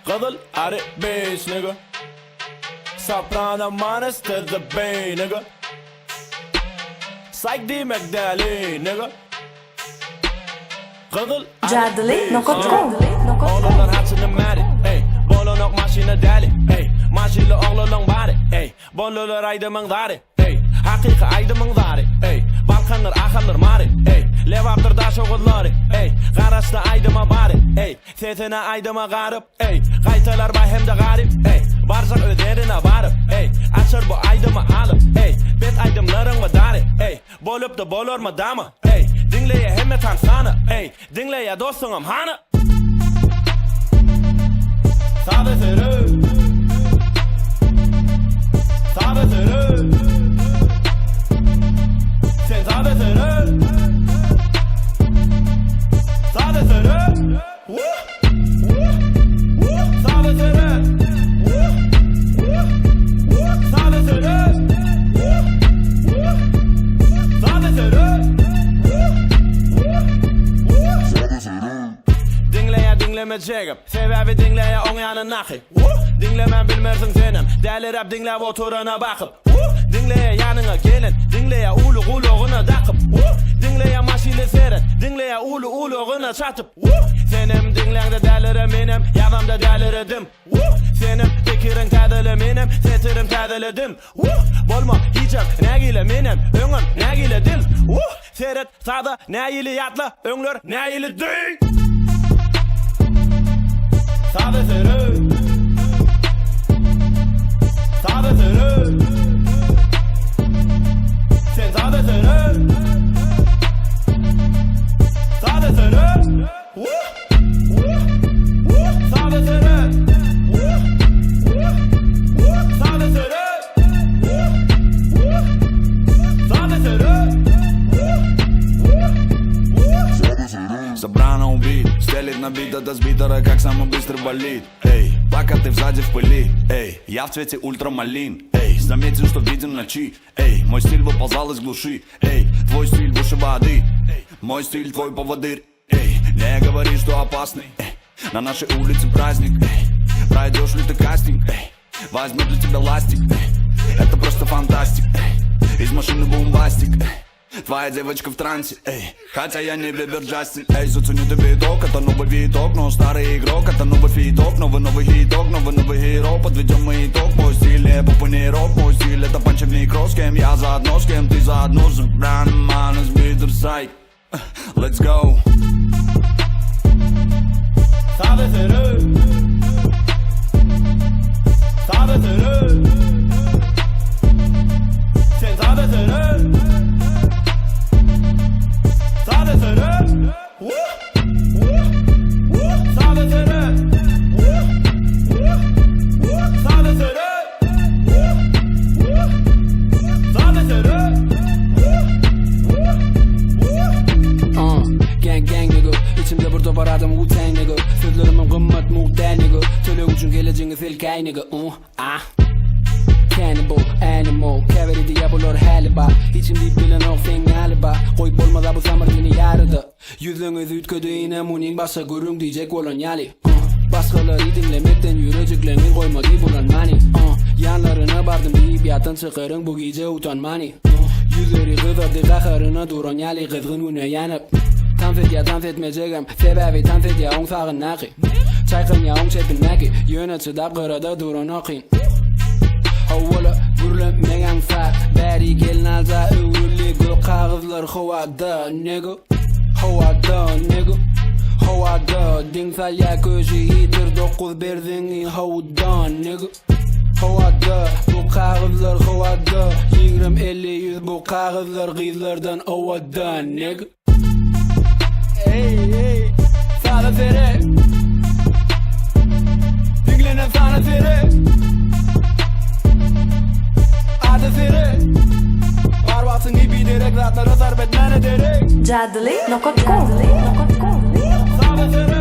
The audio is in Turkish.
Qadıl ari bass nigga. Soprano minus to the bay nigga. Psych D McDally nigga. Qadıl Jadli.com Oğlanlar hatını mari ey. Bolonok maşina dali ey. Maşili oğlanın bari ey. Bollular aydımın dari ey. Hakiki aydımın dari ey. Balkanlar akallar mari ey. Levaptır da şoğulları ey. Qarasda aydıma bari ey. Setine aydıma qarıp ey. Qaytalar bay hem de garip ey. Barzak öderine barıp ey. Açır bu aydıma alıp ey. Bet aydımların mı dari ey. Bolup da bolur mu damı ey. Dinleye hemme tansana ey. Dinleye dostunum hanı. Sade sürü. Sade sürü. Sen sade sürü. Sade sürü. Sade sürü. Sade sürü. Sade sürü. Dinlemeyeceğim sebebi dinleye on yanı nakı. Dinlemen bilmersin senem deli rap dinlep oturana bakıp. Dinleye yanına gelin dinleye ulu uluğuna takıp. Dinleye maşili seyret dinleye ulu uluğuna çatıp. Senem dinlende delirim benim yanımda deliridim. Senem fikirin tadili benim setirim tadilidim. Bolma hicap ne gile benim öngüm ne gile dil. Seyret sağda ne ili yatla öngler ne ili değil. Sade sürü. Sade sürü. Sen sade sürü. Sade sürü. Sade sürü. Sade sürü. Sade sürü. Собрано убит, стелит на бита до сбитера, как самый быстрый болит. Эй, пока ты сзади в пыли. Эй, я в цвете ультрамалин. Эй, заметил, что виден ночи. Эй, мой стиль выползал из глуши. Эй, твой стиль выше воды. Эй, мой стиль твой поводырь. Эй, не говори, что опасный. Эй, на нашей улице праздник. Эй, пройдешь ли ты кастинг? Эй, возьму для тебя ластик. Эй, это просто фантастик. Эй, из машины бомбастик. Эй, твоя девочка в трансе, эй. Хотя я не Бибер Джастин, эй. Зацени ты биток, это новый виток. Но старый игрок, это новый фиток. Новый хиток, новый хиро. Подведем мы итог, мой стиль не попуни рок. Мой стиль это панчевник кросс. С кем я заодно, с кем ты заодно. Забран, манус, битер, сайк. Let's go. Sade sürü. Sade sürü. Sen sade sürü. Sade sürü. Sade sürü. Sade sürü. Sade sürü. Gang nigga İçimde burada var adam Wu-Tang nigga Sözlerimin kımmet muhtel nigga Tölük için geleceğiniz ilkay nigga Cannibal, animal Cavity diabolor haliba İçimde bilen o sen galiba Koyup olmadı bu samar beni yarıdı Yüzünüz ütködü yine munin basa görüm diyecek olan yali Başkaları dinlemekten yüreceklerini koymadı bulan mani Yanlarına bardım deyip yatın çıkarın bu gece utanmani Yüzleri kızardı kakarına duran yali kızgın güne yanıp Tanfet etmeyeceğim sebebi tanfet ya on sağın naki Çaykın ya on çepin naki Yönetici kırada duran okin Havvala gürlemeyen fat Beri gelin alza övülü gül kağızlar havada nigga Havada nigga Havada dinsel ya köşü yitir 9 berdin havada nigga Havada bu kağızlar havada 20-50-100 bu kağızlar kızlardan havada nigga Ey sana sere Dinlenen sana sere Adı sere Varvatsın gibi direkt zatlara zarp etmen ederek Jadli.com Sade sürü.